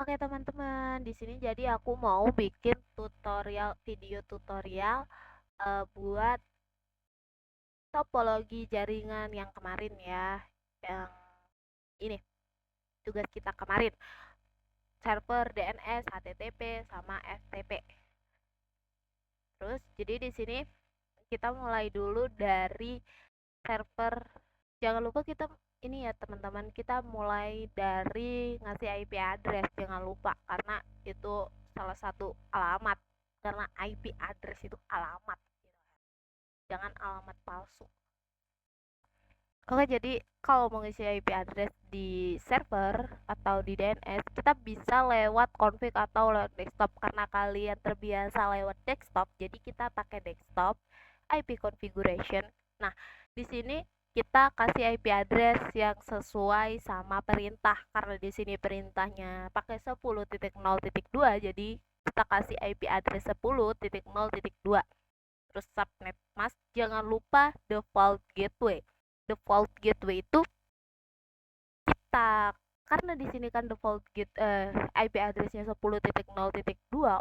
Oke teman-teman, di sini jadi aku mau bikin video tutorial buat topologi jaringan yang kemarin ya, yang ini tugas kita kemarin, server DNS, HTTP, sama FTP. Terus jadi di sini kita mulai dulu dari server. Jangan lupa kita ini ya teman-teman, kita mulai dari ngasih IP address, jangan lupa karena itu salah satu alamat, karena IP address itu alamat gitu. Jangan alamat palsu. Oke, jadi kalau mau ngisi IP address di server atau di DNS, kita bisa lewat config atau lewat desktop. Karena kalian terbiasa lewat desktop, jadi kita pakai desktop IP configuration. Nah, di sini kita kasih IP address yang sesuai sama perintah. Karena di sini perintahnya pakai 10.0.2, jadi kita kasih IP address 10.0.2. Terus subnet mask, jangan lupa default gateway. Default gateway itu kita, karena di sini kan IP address-nya 10.0.2,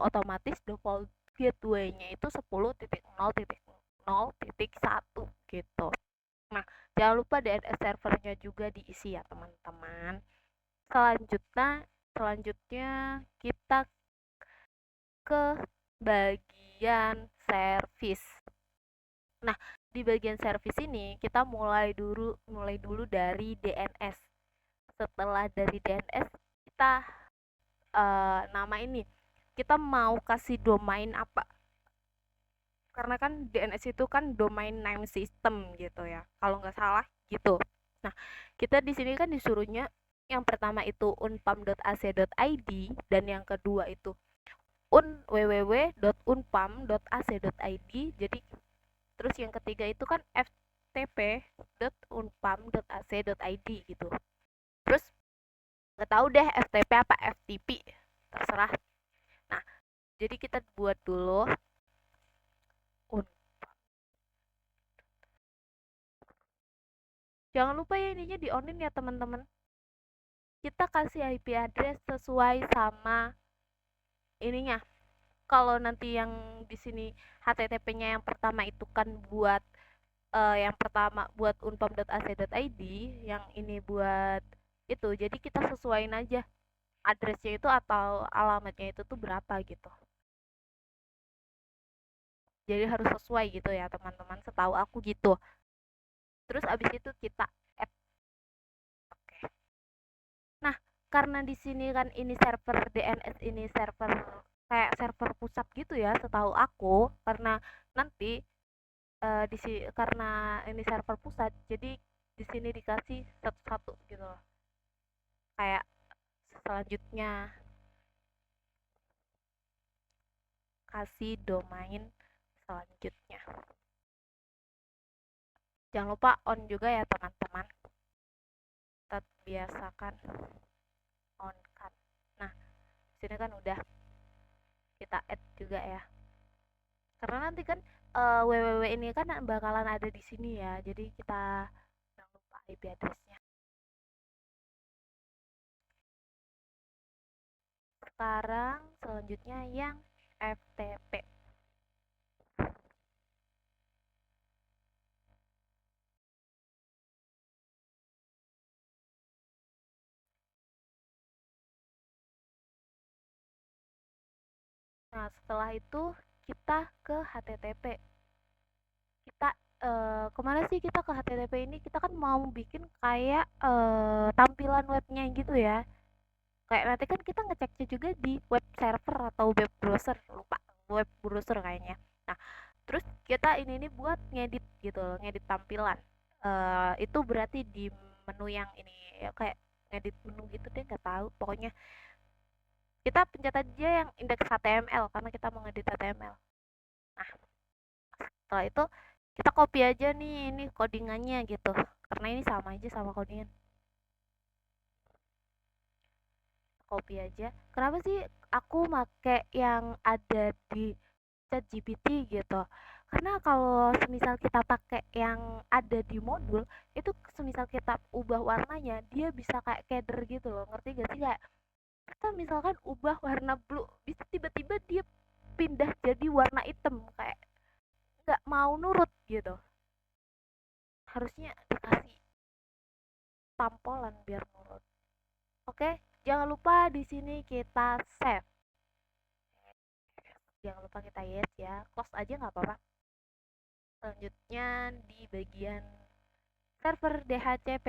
otomatis default gateway-nya itu 10.0.0.1 gitu. Nah, jangan lupa DNS servernya juga diisi ya teman-teman. Selanjutnya kita ke bagian service. Nah, di bagian service ini kita mulai dulu dari DNS. Setelah dari DNS kita nama ini. Kita mau kasih domain apa? Karena kan DNS itu kan domain name system gitu ya. Kalau nggak salah gitu. Nah, kita di sini kan disuruhnya yang pertama itu unpam.ac.id dan yang kedua itu www.unpam.ac.id. Jadi terus yang ketiga itu kan ftp.unpam.ac.id gitu. Terus nggak tahu deh FTP apa FTP, terserah. Nah, jadi kita buat dulu jangan lupa ya ininya di onin ya teman-teman. Kita kasih IP address sesuai sama ininya. Kalau nanti yang di sini HTTP-nya yang pertama itu kan buat yang pertama buat unpam.ac.id, yang ini buat itu. Jadi kita sesuaiin aja addressnya itu atau alamatnya itu tuh berapa gitu. Jadi harus sesuai gitu ya teman-teman, setahu aku gitu. Terus abis itu kita add. Oke. Nah, karena di sini kan ini server DNS, ini server kayak server pusat gitu ya setahu aku, karena nanti di sini karena ini server pusat, jadi di sini dikasih satu-satu gitu loh. Kayak selanjutnya kasih domain selanjutnya. Jangan lupa on juga ya teman-teman. Tetap biasakan on kan. Nah, di sini kan udah kita add juga ya. Karena nanti kan www ini kan bakalan ada di sini ya. Jadi kita jangan lupa IP address-nya. Sekarang selanjutnya yang FTP. Nah, setelah itu kita ke HTTP. Kita kemana sih kita ke HTTP ini? Kita kan mau bikin kayak tampilan webnya gitu ya. Kayak nanti kan kita ngeceknya juga di web server atau web browser, lupa, web browser kayaknya. Nah, terus kita ini buat ngedit gitu, ngedit tampilan. Itu berarti di menu yang ini ya, kayak ngedit menu gitu deh, nggak tahu. Pokoknya kita pencet aja yang indeks HTML karena kita mau ngedit HTML. Nah, setelah itu kita copy aja nih ini codingannya gitu. Karena ini sama aja sama codingan. Copy aja. Kenapa sih aku make yang ada di ChatGPT gitu? Karena kalau semisal kita pakai yang ada di modul, itu semisal kita ubah warnanya, dia bisa kayak keder gitu loh. Ngerti gak sih? Kayak kita misalkan ubah warna blue, bisa tiba-tiba dia pindah jadi warna hitam, kayak nggak mau nurut gitu. Harusnya dikasih tampolan biar nurut. Oke, jangan lupa di sini kita save. Jangan lupa kita yes ya, close aja nggak apa-apa. Selanjutnya di bagian server DHCP,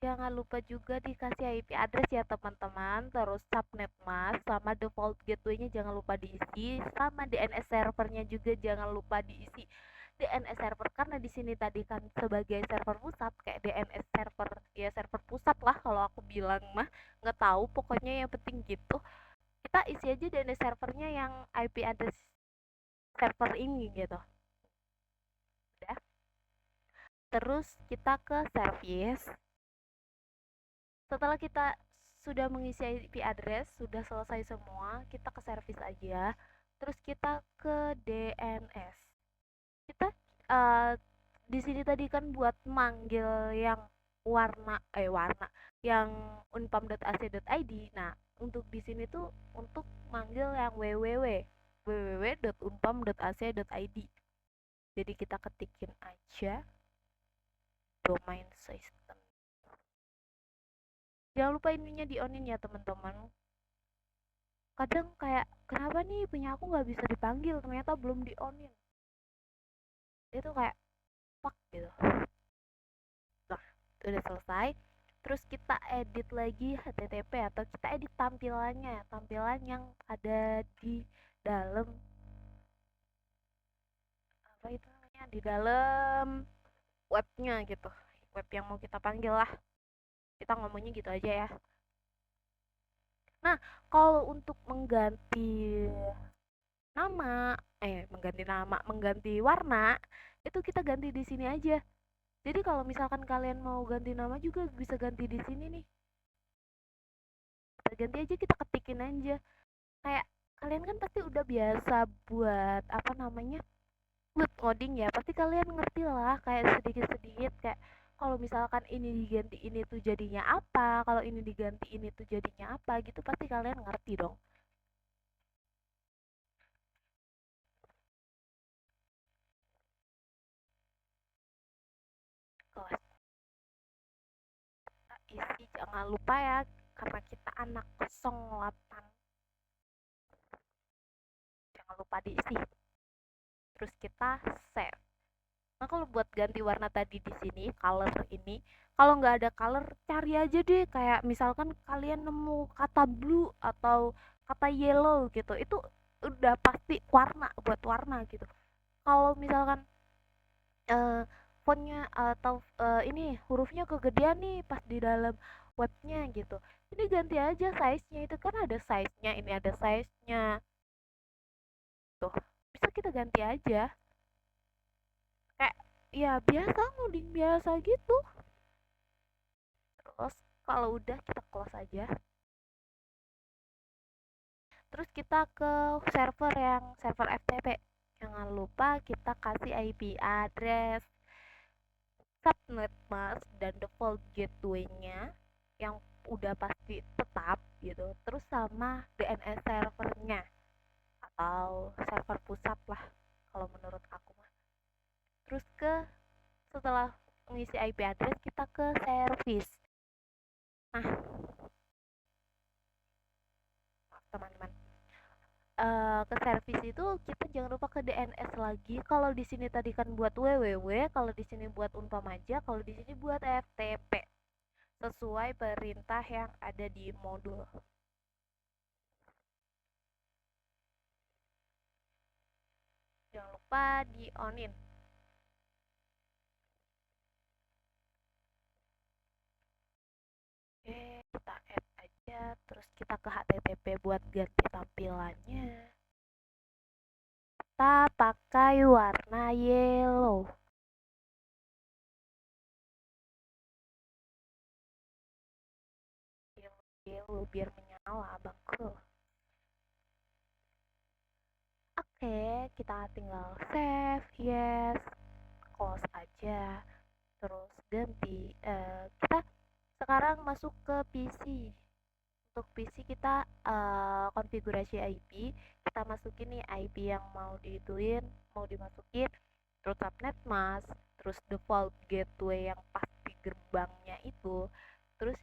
jangan lupa juga dikasih IP address ya teman-teman, terus subnet mask sama default gateway-nya jangan lupa diisi, sama DNS servernya juga jangan lupa diisi. DNS server karena di sini tadi kan sebagai server pusat, kayak DNS server ya, server pusat lah kalau aku bilang mah, nggak tahu pokoknya yang penting gitu. Kita isi aja DNS servernya yang IP address server ini gitu. Udah. Terus kita ke service. Setelah kita sudah mengisi IP address, sudah selesai semua, kita ke service aja. Terus kita ke DNS. Kita uh, di sini tadi kan buat manggil yang warna yang unpam.ac.id. Nah, untuk di sini tuh untuk manggil yang www.unpam.ac.id. Jadi kita ketikin aja domain system. Jangan lupa ininya di onin ya teman-teman. Kadang kayak kenapa nih punya aku nggak bisa dipanggil, ternyata belum di onin. Dia tuh kayak fuck gitu. Nah, udah selesai. Terus kita edit lagi HTTP atau kita edit tampilannya, tampilan yang ada di dalam apa itu namanya, di dalam webnya gitu, web yang mau kita panggil lah, kita ngomongnya gitu aja ya. Nah, kalau untuk mengganti warna, itu kita ganti di sini aja. Jadi kalau misalkan kalian mau ganti nama juga bisa ganti di sini nih. Kita ganti aja, kita ketikin aja. Kayak kalian kan pasti udah biasa buat apa namanya? Buat ngoding ya. Pasti kalian ngerti lah kayak sedikit-sedikit kayak kalau misalkan ini diganti ini tuh jadinya apa, kalau ini diganti ini tuh jadinya apa gitu, pasti kalian ngerti dong. Kelas kita isi, jangan lupa ya karena kita anak 08, jangan lupa diisi. Terus kita save. Nah, kalau buat ganti warna tadi di sini, color ini, kalau nggak ada color, cari aja deh. Kayak misalkan kalian nemu kata blue atau kata yellow gitu, itu udah pasti warna, buat warna gitu. Kalau misalkan eh, fontnya atau ini hurufnya kegedean nih pas di dalam webnya gitu, ini ganti aja size-nya, itu kan ada size-nya, ini ada size-nya tuh, bisa kita ganti aja kayak ya biasa ngoding biasa gitu. Terus kalau udah kita close aja. Terus kita ke server yang server FTP. Jangan lupa kita kasih IP address, subnet mask, dan default gateway-nya yang udah pasti tetap gitu. Terus sama DNS servernya atau server pusat lah kalau menurut aku mah. Terus setelah mengisi IP address kita ke service. Nah, teman-teman, ke service itu kita jangan lupa ke DNS lagi. Kalau di sini tadi kan buat www, kalau di sini buat unpam aja, kalau di sini buat FTP. Sesuai perintah yang ada di modul. Jangan lupa di onin. Oke, kita add aja, terus kita ke HTTP buat ganti tampilannya. Kita pakai warna yellow. Yellow biar menyala abangku. Oke, kita tinggal save, yes, close aja. Terus ganti, kita sekarang masuk ke PC. Untuk PC kita konfigurasi IP, kita masukin nih IP yang mau diituin, mau dimasukin, terus subnet mask, terus default gateway yang pasti gerbangnya itu, terus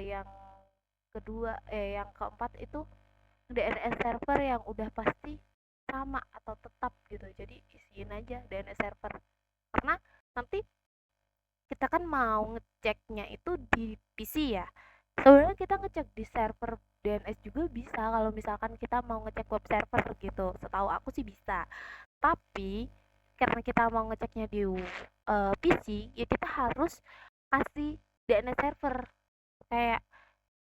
yang yang keempat itu DNS server yang udah pasti sama atau tetap gitu. Jadi isiin aja DNS server. Karena nanti kita kan mau ngeceknya itu di PC ya. Sebenarnya kita ngecek di server DNS juga bisa kalau misalkan kita mau ngecek web server gitu. Setahu aku sih bisa. Tapi karena kita mau ngeceknya di PC, ya kita harus kasih DNS server. Kayak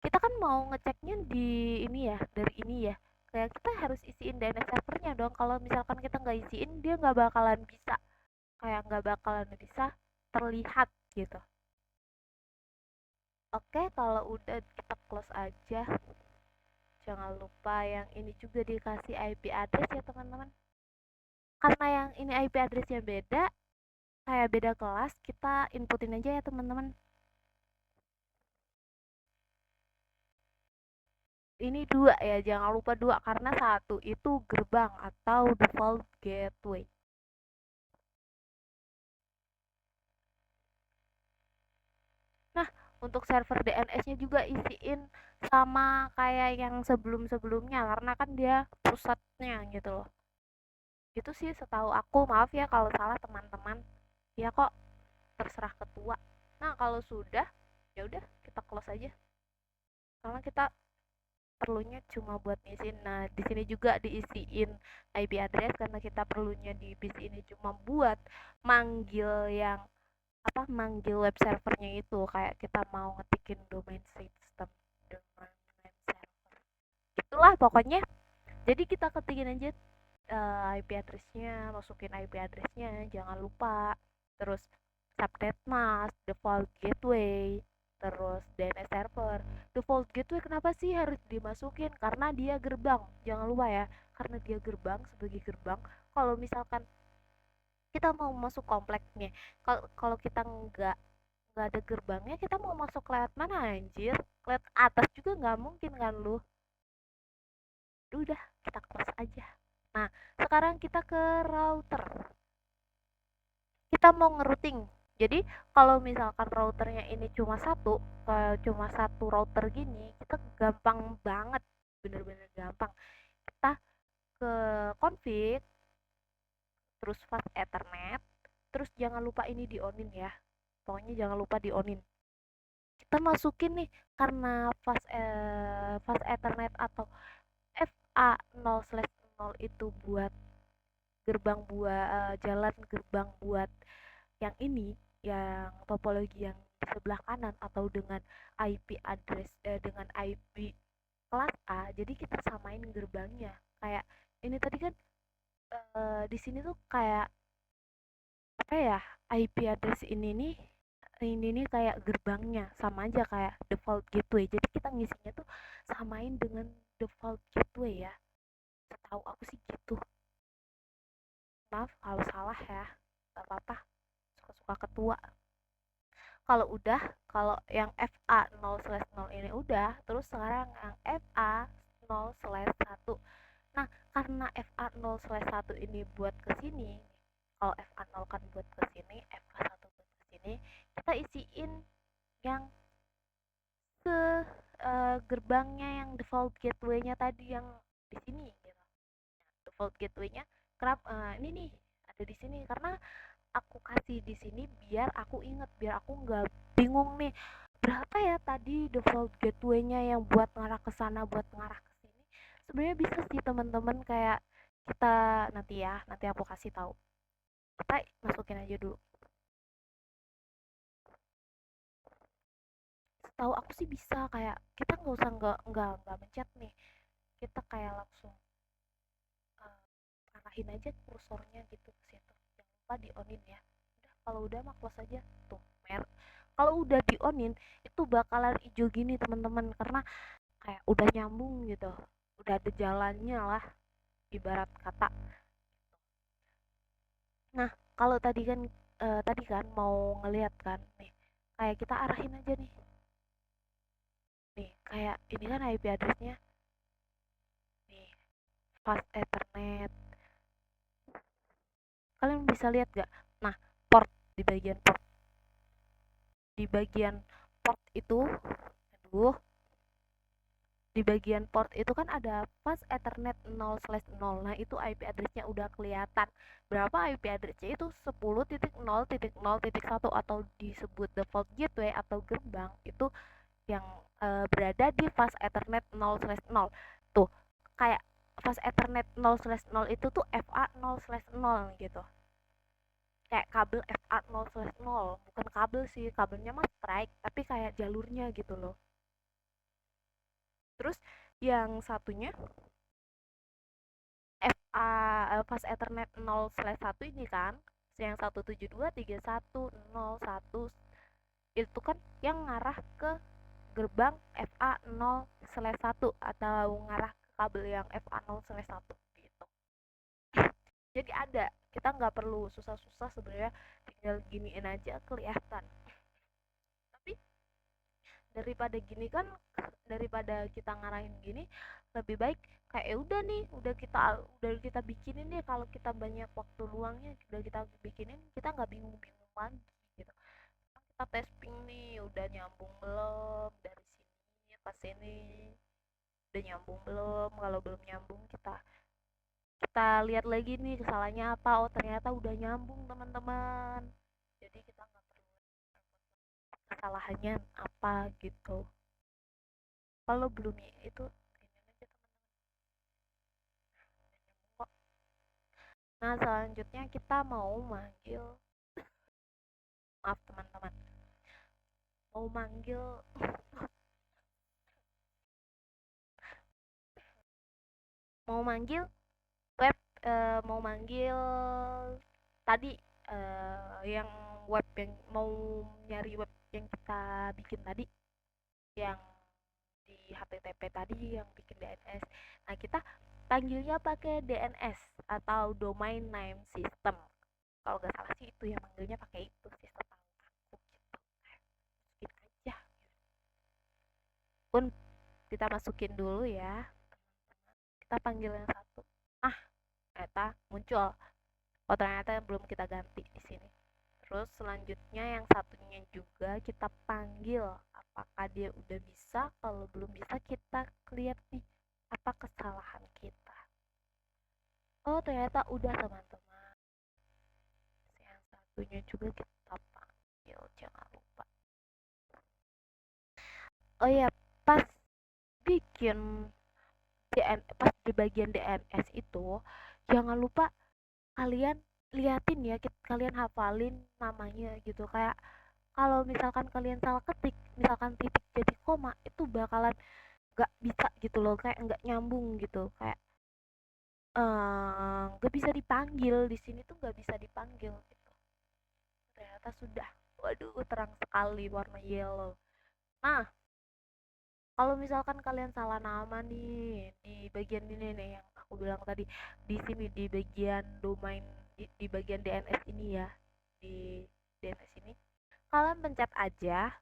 kita kan mau ngeceknya di ini ya, dari ini ya. Kayak kita harus isiin DNS servernya dong. Kalau misalkan kita nggak isiin, dia nggak bakalan bisa. Kayak nggak bakalan bisa terlihat gitu. Oke, kalau udah kita close aja. Jangan lupa yang ini juga dikasih IP address ya teman-teman. Karena yang ini IP addressnya beda, kayak beda kelas, kita inputin aja ya teman-teman. Ini dua ya, jangan lupa dua karena satu itu gerbang atau default gateway. Nah, untuk server DNS-nya juga isiin sama kayak yang sebelum-sebelumnya karena kan dia pusatnya gitu loh. Itu sih setahu aku, maaf ya kalau salah teman-teman. Ya kok terserah ketua. Nah, kalau sudah ya udah kita close aja. Karena kita perlunya cuma buat ngisiin. Nah, di sini juga diisiin IP address karena kita perlunya di PC ini cuma buat manggil yang manggil web servernya itu kayak kita mau ngetikin domain system, domain server. Itulah pokoknya. Jadi kita ketikin aja IP addressnya, masukin IP addressnya, jangan lupa. Terus subnet mask, default gateway, terus DNS server. Default gateway kenapa sih harus dimasukin? Karena dia gerbang. Jangan lupa ya, karena dia gerbang sebagai gerbang. Kalau misalkan kita mau masuk kompleknya, kalau kita nggak ada gerbangnya, kita mau masuk lewat mana anjir? Lewat atas juga nggak mungkin kan lu? Udah, kita close aja. Nah, sekarang kita ke router. Kita mau ngerouting. Jadi kalau misalkan routernya ini cuma satu router gini, kita gampang banget, bener-bener gampang. Kita ke config, terus fast ethernet, terus jangan lupa ini di onin ya. Pokoknya jangan lupa di onin. Kita masukin nih karena fast ethernet atau FA0/0 itu buat jalan gerbang buat yang ini, yang topologi yang di sebelah kanan atau dengan IP address dengan IP kelas A, jadi kita samain gerbangnya. Kayak ini tadi kan di sini tuh kayak apa ya, IP address ini nih kayak gerbangnya sama aja kayak default gateway. Jadi kita ngisinya tuh samain dengan default gateway ya. Setahu aku sih gitu. Maaf kalau salah ya. Gak apa-apa. Suka-suka ketua. Kalau yang FA 0/0 ini udah, terus sekarang yang FA 0/1. Nah, karena FA 0/1 ini buat ke sini, kalau FA 0 kan buat ke sini, FA 1 buat ke sini, kita isiin yang ke gerbangnya yang default gateway-nya tadi yang di sini gitu. Default gateway-nya ini nih ada di sini karena aku kasih di sini biar aku inget, biar aku nggak bingung nih berapa ya tadi default gateway-nya yang buat ngarah ke sana, buat ngarah ke sini. Sebenarnya bisa sih teman-teman, kayak kita nanti aku kasih tahu. Kita masukin aja dulu. Tahu aku sih bisa, kayak kita nggak usah nggak mencet nih, kita kayak langsung arahin aja kursornya gitu ke situ. Jangan lupa di onin ya. Udah, kalau udah mah close aja tuh kalau udah di onin itu bakalan hijau gini teman-teman, karena kayak udah nyambung gitu, udah ada jalannya lah ibarat kata. Nah, kalau tadi kan mau ngelihat kan nih, kayak kita arahin aja nih, kayak kayak ini kan IP addressnya nih, fast ethernet. Kalian bisa lihat gak? Nah, port, di bagian port, di bagian port itu, aduh, di bagian port itu kan ada fast ethernet 0/0. Nah, itu IP addressnya udah kelihatan. Berapa IP addressnya itu 10.0.0.1 atau disebut default gateway atau gerbang itu yang berada di fast ethernet 0/0. Tuh, kayak fast ethernet 0/0 itu tuh FA 0/0 gitu. Kayak kabel FA 0/0, bukan kabel sih, kabelnya mah strike, tapi kayak jalurnya gitu loh. Terus yang satunya FA fast ethernet 0/1 ini kan, yang 172.31.0.1 itu kan yang ngarah ke gerbang FA 0/1 atau ngarah ke kabel yang FA 0/1 gitu. Jadi ada, kita nggak perlu susah-susah sebenarnya, tinggal giniin aja kelihatan. Tapi daripada gini kan, daripada kita ngarahin gini, lebih baik kayak udah nih, udah kita bikinin nih, kalau kita banyak waktu luangnya udah kita bikinin, kita nggak bingung-bingung lagi gitu. Kita testing nih, udah nyambung belum dari sini ke sini, udah nyambung belum, kalau belum nyambung kita kita lihat lagi nih kesalahannya apa. Oh, ternyata udah nyambung teman-teman, jadi kita nggak perlu kesalahannya apa gitu. Kalau belum itu ini aja teman-teman. Nah, selanjutnya kita mau manggil, maaf teman-teman, mau manggil mau manggil web, mau manggil tadi, yang web yang mau nyari web yang kita bikin tadi, yang di HTTP tadi yang bikin DNS. Nah, kita panggilnya pakai DNS atau Domain Name System. Kalau nggak salah sih itu yang manggilnya pakai itu, sistem aku gitu. Masukin aja. Pun kita masukin dulu ya. Kita panggil yang satu. Ah, ternyata muncul. Oh, ternyata belum kita ganti di sini. Terus selanjutnya yang satunya juga kita panggil, apakah dia udah bisa. Kalau belum bisa kita lihat nih apa kesalahan kita. Oh, ternyata udah teman-teman. Yang satunya juga kita panggil, jangan lupa. Oh ya, pas bikin pas di bagian DNS itu jangan lupa kalian liatin ya, kalian hafalin namanya gitu. Kayak kalau misalkan kalian salah ketik, misalkan titik jadi koma, itu bakalan nggak bisa gitu loh, kayak nggak nyambung gitu, kayak nggak bisa dipanggil di sini tuh, nggak bisa dipanggil gitu. Ternyata sudah, waduh, terang sekali warna yellow. Nah, kalau misalkan kalian salah nama nih di bagian ini nih yang aku bilang tadi, di sini di bagian domain, di bagian DNS ini ya, di DNS ini kalian pencet aja,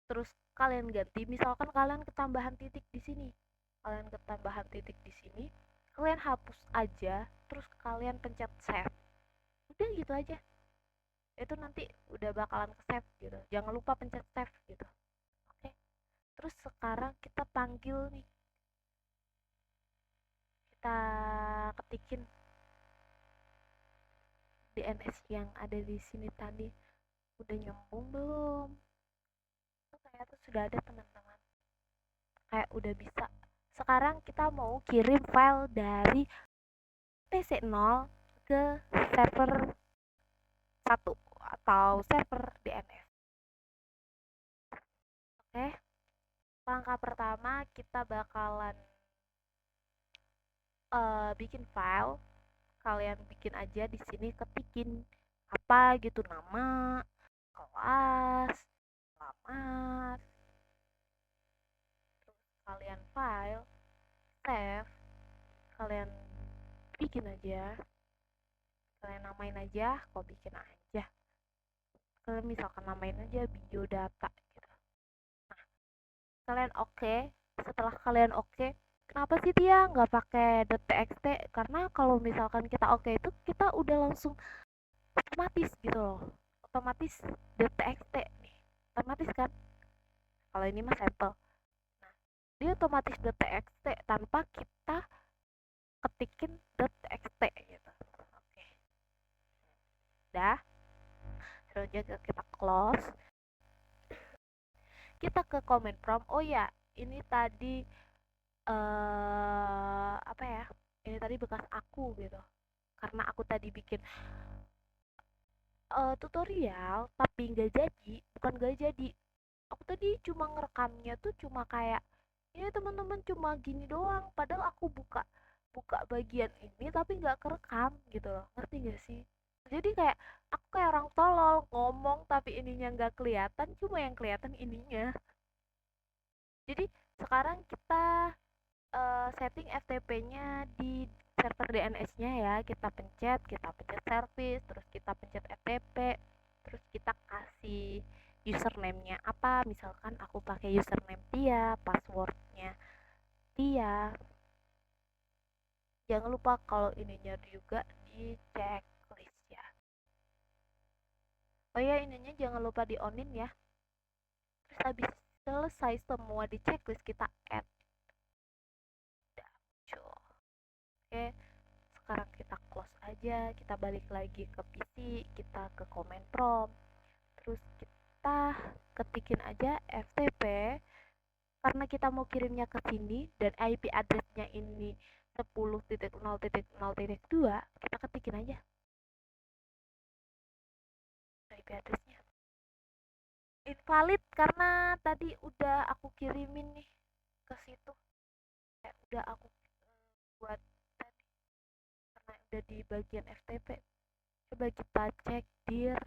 terus kalian ganti, misalkan kalian ketambahan titik di sini, kalian ketambahan titik di sini, kalian hapus aja, terus kalian pencet save, udah gitu aja, itu nanti udah bakalan ke save gitu, jangan lupa pencet save gitu. Oke, terus sekarang kita panggil nih, kita ketikin DNS yang ada di sini tadi, udah nyambung belum. Oh, ternyata sudah ada teman-teman, kayak udah bisa. Sekarang kita mau kirim file dari PC0 ke server 1 atau server DNS. Oke, langkah pertama kita bakalan bikin file. Kalian bikin aja di sini, ketikin apa gitu, nama, kelas, alamat, terus kalian file, save, kalian bikin aja, kalian namain aja, kok bikin aja, kalian misalkan namain aja biodata gitu. Nah, kalian oke, setelah kalian oke, kenapa sih dia nggak pakai .txt? Karena kalau misalkan kita oke itu kita udah langsung otomatis gitu loh, otomatis .txt nih, otomatis kan. Kalau ini mah sampel, dia otomatis .txt tanpa kita ketikin .txt gitu. Oke, udah, selanjutnya kita close, kita ke comment prompt. Oh ya, ini tadi apa ya, ini tadi bekas aku gitu, karena aku tadi bikin tutorial tapi nggak jadi, bukan nggak jadi, aku tadi cuma ngerekamnya tuh cuma kayak ini teman-teman cuma gini doang, padahal aku buka buka bagian ini tapi nggak kerekam gitu loh, ngerti gak sih? Jadi kayak aku kayak orang tolol ngomong tapi ininya nggak kelihatan, cuma yang kelihatan ininya. Jadi sekarang kita setting FTP-nya di server DNS-nya ya, kita pencet service, terus kita pencet FTP, terus kita kasih username-nya apa, misalkan aku pakai username Tia, passwordnya Tia. Jangan lupa kalau ininya juga di checklist ya. Oh ya, ininya jangan lupa di onin ya. Terus habis selesai semua di checklist, kita add. Oke, sekarang kita close aja, kita balik lagi ke PC, kita ke command prompt, terus kita ketikin aja FTP karena kita mau kirimnya ke sini dan IP address-nya ini 10.0.0.2, kita ketikin aja IP address-nya. Invalid karena tadi udah aku kirimin nih ke situ, udah aku buat tadi karena udah di bagian FTP. Coba kita cek dir,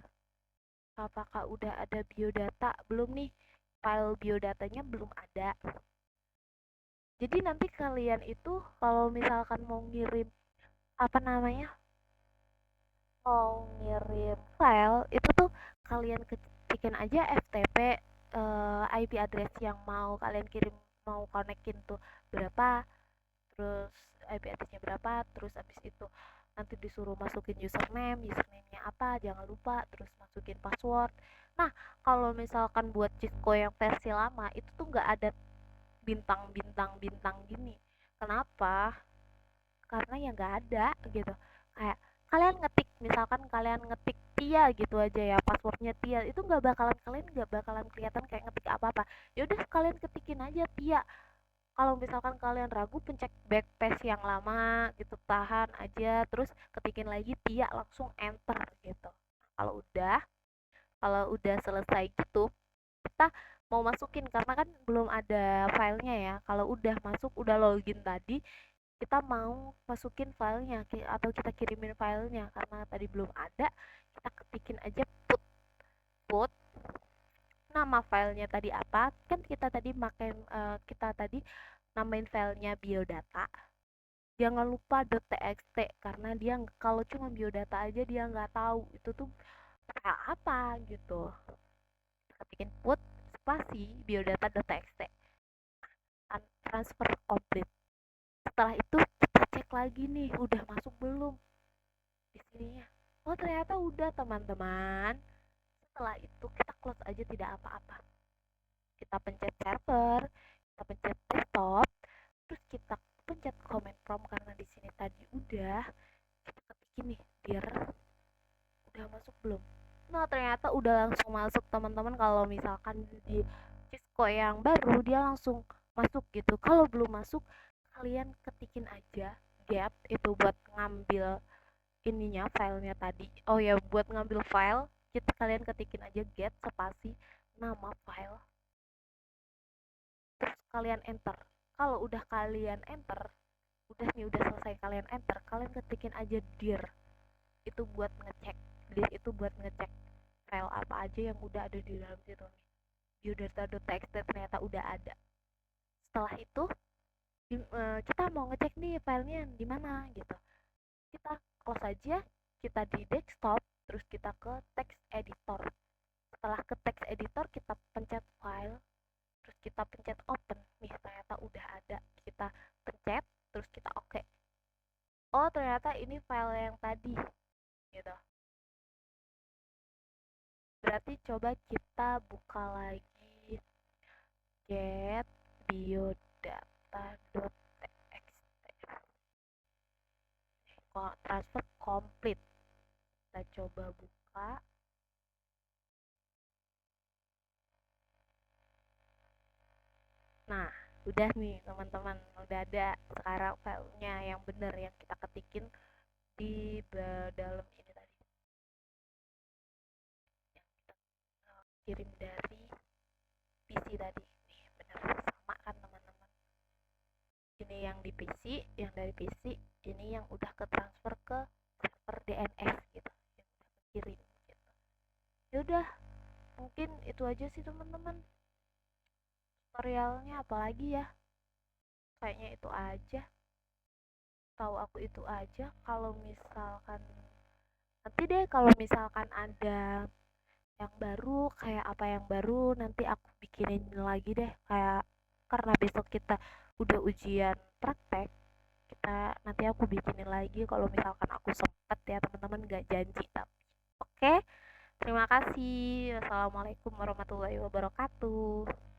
apakah udah ada biodata belum nih. File biodatanya belum ada, jadi nanti kalian itu kalau misalkan mau ngirim apa namanya, mau ngirim file itu tuh kalian ketikin aja FTP, IP address yang mau kalian kirim, mau konekin tuh berapa, terus IP addressnya berapa, terus abis itu nanti disuruh masukin username-nya apa, jangan lupa, terus masukin password. Nah, kalau misalkan buat Cisco yang versi lama itu tuh nggak ada bintang-bintang gini. Kenapa? Karena ya nggak ada gitu. Kayak kalian ngetik, misalkan kalian ngetik Tia gitu aja ya, passwordnya Tia, itu kalian nggak bakalan kelihatan kayak ngetik apa-apa. Ya udah kalian ketikin aja Tia. Kalau misalkan kalian ragu, pencet backspace yang lama gitu, tahan aja, terus ketikin lagi Tia, langsung enter gitu. Kalau udah selesai gitu, kita mau masukin karena kan belum ada filenya ya. Kalau udah masuk, udah login tadi, kita mau masukin filenya atau kita kirimin filenya karena tadi belum ada, kita ketikin aja put nama filenya tadi apa, kan kita tadi kita tadi namain filenya biodata. Jangan lupa .txt karena dia kalau cuma biodata aja dia nggak tahu itu tuh file apa gitu. Ketikin put spasi biodata.txt, transfer complete. Setelah itu kita cek lagi nih udah masuk belum di sininya. Oh ternyata udah teman-teman. Setelah itu kita close aja, tidak apa-apa. Kita pencet server, kita pencet desktop, terus kita pencet command prompt karena di sini tadi udah, kita ketikin nih biar udah masuk belum. Nah ternyata udah langsung masuk teman-teman. Kalau misalkan di Cisco yang baru dia langsung masuk gitu. Kalau belum masuk, kalian ketikin aja get itu buat ngambil ininya, filenya tadi. Oh ya, buat ngambil file kita kalian ketikin aja get spasi nama file, terus kalian enter. Kalau udah kalian enter, udah selesai kalian enter, kalian ketikin aja dir, itu buat ngecek, dir itu buat ngecek file apa aja yang udah ada di dalam situ nih. Biodata.txt ternyata udah ada. Setelah itu kita mau ngecek nih filenya di mana gitu, kita close aja, kita di desktop, terus kita ke text editor. Setelah ke text editor kita pencet file, terus kita pencet open nih, ternyata udah ada, kita pencet terus kita oke. Oh ternyata ini file yang tadi gitu. Berarti coba kita buka lagi get biodata.txt. Transfer complete. Kita coba buka. Nah, udah nih teman-teman, udah ada sekarang filenya yang bener yang kita ketikin di dalam ini tadi. Yang kita kirim dari PC tadi. Nih, bener sama kan teman-teman. Ini yang di PC, yang dari PC, ini yang udah ke transfer ke server DNS gitu. Yang udah kirim gitu. Ya udah, mungkin itu aja sih teman-teman. Tutorialnya apalagi ya? Kayaknya itu aja. Tahu aku itu aja. Kalau misalkan nanti deh kalau misalkan ada yang baru, kayak apa yang baru, nanti aku bikinin lagi deh, kayak karena besok kita udah ujian praktek, kita nanti aku bikinin lagi kalau misalkan aku sempet ya teman-teman, nggak janji tapi oke. Terima kasih. Wassalamualaikum warahmatullahi wabarakatuh.